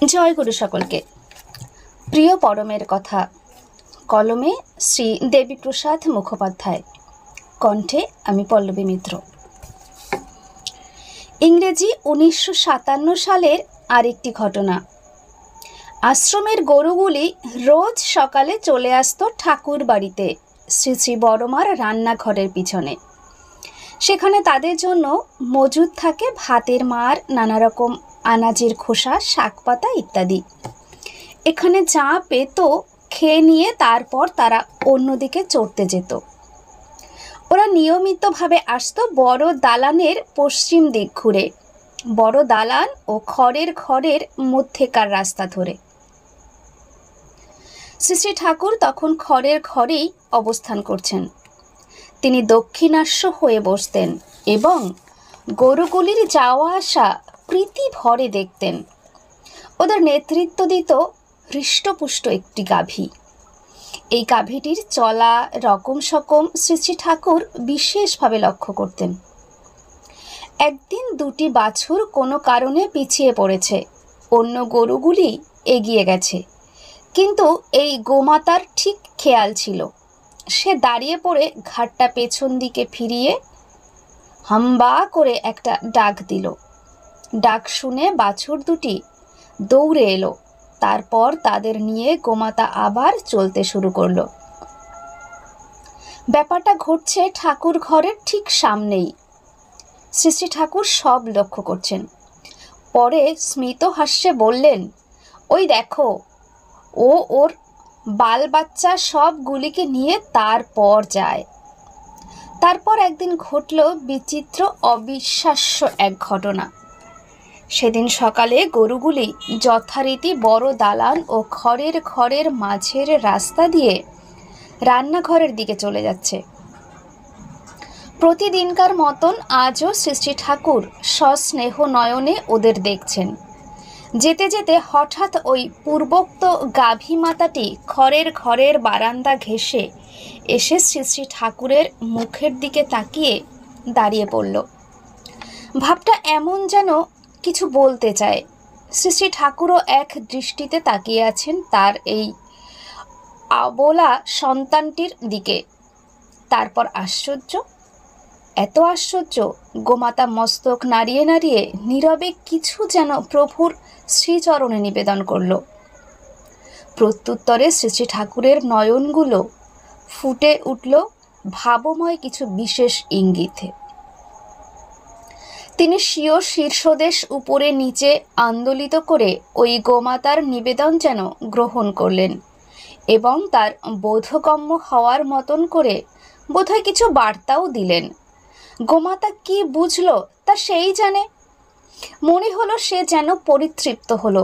জয় গুরু সকলকে। প্রিয় পরমের কথা, কলমে শ্রী দেবীপ্রসাদ মুখোপাধ্যায়, কণ্ঠে আমি পল্লবী মিত্র। ইংরেজি 1957 সালের আরেকটি ঘটনা। আশ্রমের গরুগুলি রোজ সকালে চলে আসতো ঠাকুর বাড়িতে, শ্রী শ্রী বড়মার রান্নাঘরের পিছনে। সেখানে তাদের জন্য মজুদ থাকে ভাতের মার, নানা রকম আনাজের খোসা, শাকপাতা ইত্যাদি। এখানে যা পেত খেয়ে নিয়ে তারপর তারা অন্যদিকে চড়তে যেত। ওরা নিয়মিতভাবে আসতো বড় দালানের পশ্চিম দিক ঘুরে, বড় দালান ও খড়ের ঘরের মধ্যেকার রাস্তা ধরে। শ্রী শ্রী ঠাকুর তখন খড়ের ঘরেই অবস্থান করছেন। তিনি দক্ষিণাস্য হয়ে বসতেন এবং গরুগুলির যাওয়া আসা প্রীতি ভরে দেখতেন। ওদের নেতৃত্ব দিত হৃষ্টপুষ্ট একটি গাভী। এই গাভীটির চলা রকম সকম শ্রী শ্রী ঠাকুর বিশেষভাবে লক্ষ্য করতেন। একদিন দুটি বাছুর কোনো কারণে পিছিয়ে পড়েছে, অন্য গরুগুলি এগিয়ে গেছে, কিন্তু এই গোমাতার ঠিক খেয়াল ছিল। সে দাঁড়িয়ে পড়ে ঘাটটা পেছন দিকে ফিরিয়ে হাম্বা করে একটা ডাক দিল। ডাক শুনে বাছুর দুটি দৌড়ে এলো। তারপর তাদের নিয়ে গোমাতা আবার চলতে শুরু করলো। ব্যাপারটা ঘটছে ঠাকুর ঘরের ঠিক সামনেই। শ্রী শ্রী ঠাকুর সব লক্ষ্য করছেন। পরে স্মিত হাস্যে বললেন, ওই দেখো, ও ওর বাল বাচ্চা সবগুলিকে নিয়ে তারপর যায়। তারপর একদিন ঘটল বিচিত্র অবিশ্বাস্য এক ঘটনা। সেদিন সকালে গরুগুলি যথারীতি বড় দালান ও খড়ের ঘরের মাঝের রাস্তা দিয়ে রান্নাঘরের দিকে চলে যাচ্ছে। প্রতিদিনকার মতন আজও শ্রী শ্রী ঠাকুর সস্নেহ নয়নে ওদের দেখছেন। যেতে যেতে হঠাৎ ওই পূর্বোক্ত গাভী মাতাটি খড়ের ঘরের বারান্দা ঘেঁষে এসে শ্রী শ্রী ঠাকুরের মুখের দিকে তাকিয়ে দাঁড়িয়ে পড়ল। ভাবটা এমন যেন কিছু বলতে চায়। শ্রী শ্রী ঠাকুরও এক দৃষ্টিতে তাকিয়ে আছেন তার এই আবোলা সন্তানটির দিকে। তারপর আশ্চর্য, এত আশ্চর্য, গোমাতা মস্তক নাড়িয়ে নাড়িয়ে নীরবে কিছু যেন প্রভুর শ্রীচরণে নিবেদন করল। প্রত্যুত্তরে শ্রী শ্রী ঠাকুরের নয়নগুলো ফুটে উঠল ভাবময় কিছু বিশেষ ইঙ্গিতে। তিনি স্বীয় শীর্ষদেশ উপরে নিচে আন্দোলিত করে ওই গোমাতার নিবেদন যেন গ্রহণ করলেন এবং তার বোধগম্য হওয়ার মতন করে বোধহয় কিছু বার্তাও দিলেন। গোমাতা কি বুঝল তা সেই জানে। মনে হলো সে যেন পরিতৃপ্ত হলো।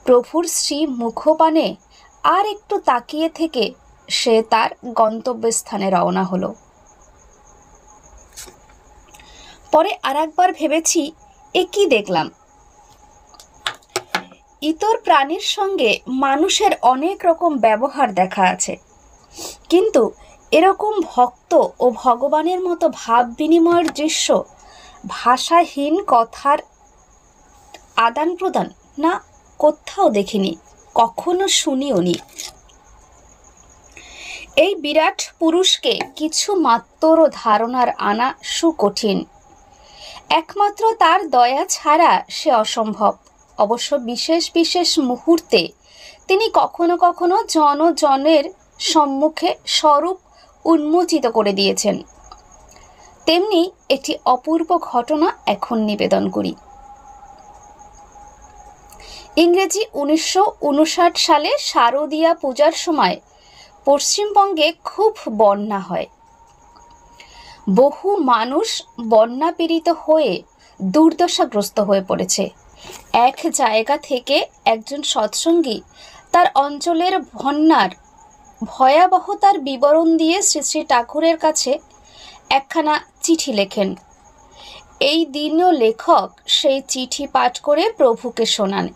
প্রভুর শ্রী মুখপানে আর একটু তাকিয়ে থেকে সে তার গন্তব্যস্থানে রওনা হলো। পরে আরেকবার ভেবেছি, এ কি দেখলাম। ইতর প্রাণীর সঙ্গে মানুষের অনেক রকম ব্যবহার দেখা আছে, কিন্তু এরকম ভক্ত ও ভগবানের মতো ভাব বিনিময়ের দৃশ্য, ভাষাহীন কথার আদান প্রদান, না কোথাও দেখিনি, কখনো শুনিও নি। এই বিরাট পুরুষকে কিছু মাত্র ধারণার আনা সুকঠিন। একমাত্র তার দয়া ছাড়া সে অসম্ভব। অবশ্য বিশেষ বিশেষ মুহূর্তে তিনি কখনো কখনো জনজনের সম্মুখে স্বরূপ উন্মোচিত করে দিয়েছেন। তেমনি একটি অপূর্ব ঘটনা এখন নিবেদন করি। ইংরেজি 1959 সালে শারদীয়া পূজার সময় পশ্চিমবঙ্গে খুব বন্যা হয়। বহু মানুষ বন্যা পীড়িত হয়ে দুর্দশাগ্রস্ত হয়ে পড়েছে। এক জায়গা থেকে একজন সৎসঙ্গী তার অঞ্চলের বন্যার ভয়াবহতার বিবরণ দিয়ে শ্রী শ্রী ঠাকুরের কাছে একখানা চিঠি লেখেন। এই দিনও লেখক সেই চিঠি পাঠ করে প্রভুকে শোনান।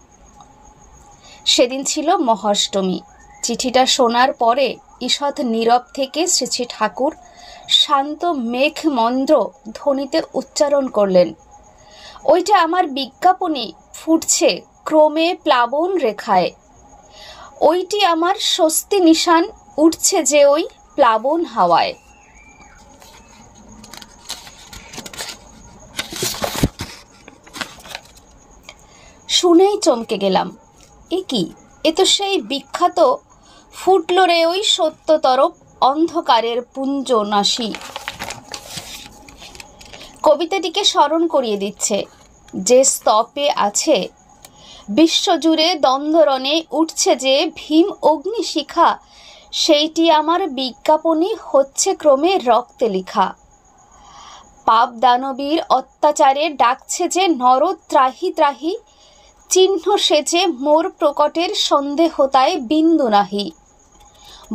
সেদিন ছিল মহাষ্টমী। চিঠিটা শোনার পরে ঈষৎ নীরব থেকে শ্রী শ্রী ঠাকুর শান্ত মেঘমন্দ্র ধ্বনিতে উচ্চারণ করলেন, ওইটা আমার বিজ্ঞাপনই ফুটছে ক্রমে প্লাবন রেখায়। ওইটি আমার স্বস্তি নিশান, উঠছে যে ওই প্লাবন হাওয়ায়। শুনেই চমকে গেলাম, এ কি, এ তো সেই বিখ্যাত ফুটলো রে ওই সত্যতর অন্ধকারের পুঞ্জনাশী। কবিতাটিকে স্মরণ করিয়ে দিচ্ছে, যে স্তপে আছে বিশ্বজুড়ে দ্বন্দ্বরণে উঠছে যে ভীম অগ্নিশিখা, সেইটি আমার বিজ্ঞাপনী হচ্ছে ক্রমে রক্তে লিখা। পাপ দানবীর অত্যাচারে ডাকছে যে নর ত্রাহি ত্রাহি, চিহ্ন সেজে মোর প্রকটের সন্দেহতায় বিন্দু নাহি।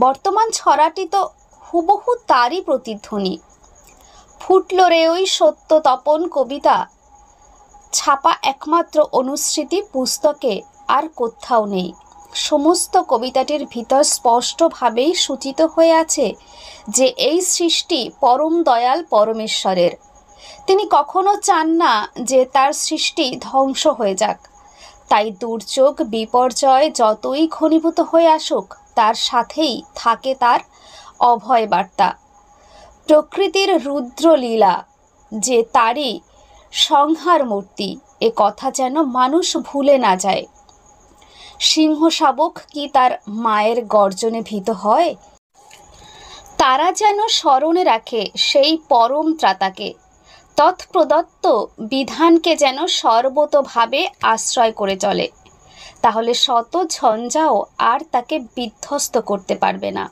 বর্তমান ছড়াটি তো হুবহু তারই প্রতিধ্বনি। ফুটলো রে ওই সত্য তপন কবিতা ছাপা একমাত্র অনুস্মৃতি পুস্তকে, আর কোথাও নেই। সমস্ত কবিতাটির ভিতর স্পষ্টভাবেই সূচিত হয়ে আছে যে এই সৃষ্টি পরম দয়াল পরমেশ্বরের। তিনি কখনো চান না যে তার সৃষ্টি ধ্বংস হয়ে যাক। তাই দুর্যোগ বিপর্যয় যতই ঘনীভূত হয়ে আসুক, তার সাথেই থাকে তার অভয় বার্তা। প্রকৃতির রুদ্রলীলা যে তারই সংহার মূর্তি, এ কথা যেন মানুষ ভুলে না যায়। সিংহ শাবক কি তার মায়ের গর্জনে ভীত হয়? তারা যেন স্মরণে রাখে সেই পরম ত্রাতাকে, তৎপ্রদত্ত বিধানকে যেন সর্বতোভাবে আশ্রয় করে চলে। তাহলে শত ঝঞ্ঝাও আর তাকে বিধ্বস্ত করতে পারবে না।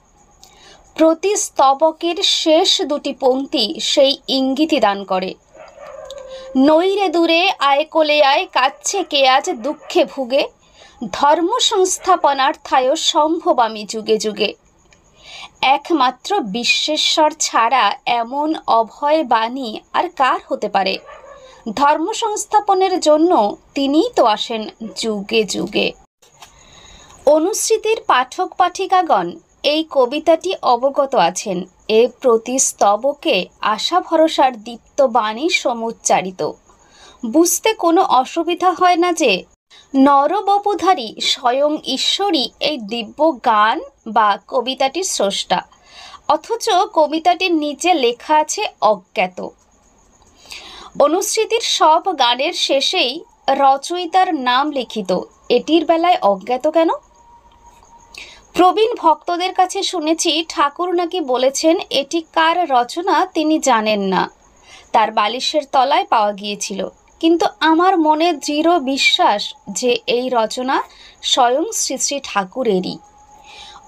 প্রতি স্তবকের শেষ দুটি পংক্তি সেই ইঙ্গিতই দান করে। নইরে দূরে আয় কোলে আয়, কাচ্ছে কে আজ দুঃখে ভুগে, ধর্ম সংস্থাপনার্থায় সম্ভবামী যুগে যুগে। একমাত্র বিশ্বেশ্বর ছাড়া এমন অভয় বাণী আর কার হতে পারে? ধর্ম সংস্থাপনের জন্য তিনিই তো আসেন যুগে যুগে। অনুস্মৃতির পাঠক পাঠিকাগণ এই কবিতাটি অবগত আছেন। এ প্রতি স্তবকে আশা ভরসার দীপ্ত বাণী সমুচ্চারিত। বুঝতে কোনো অসুবিধা হয় না যে নরবপুধারী স্বয়ং ঈশ্বরই এই দিব্য গান বা কবিতাটির স্রষ্টা, অথচ কবিতাটির নিচে লেখা আছে অজ্ঞাত। অনুস্মৃতির সব গানের শেষেই রচয়িতার নাম লিখিত, এটির বেলায় অজ্ঞাত কেন? প্রবীণ ভক্তদের কাছে শুনেছি ঠাকুর নাকি বলেছেন এটি কার রচনা তিনি জানেন না, তার বালিশের তলায় পাওয়া গিয়েছিল। কিন্তু আমার মনে দৃঢ় বিশ্বাস যে এই রচনা স্বয়ং শ্রী শ্রী ঠাকুরেরই,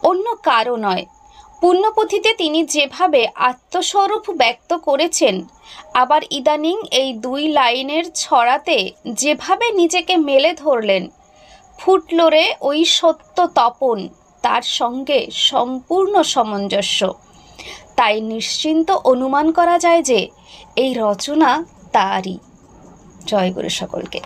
অন্য কারও নয়। পুণ্যপুঁথিতে তিনি যেভাবে আত্মস্বরূপ ব্যক্ত করেছেন, আবার ইদানিং এই দুই লাইনের ছড়াতে যেভাবে নিজেকে মেলে ধরলেন, ফুটলো রে ওই সত্য তপন, তার সঙ্গে সম্পূর্ণ সামঞ্জস্য। তাই নিশ্চিন্ত অনুমান করা যায় যে এই রচনা তারই। জয় গুরু সকলকে।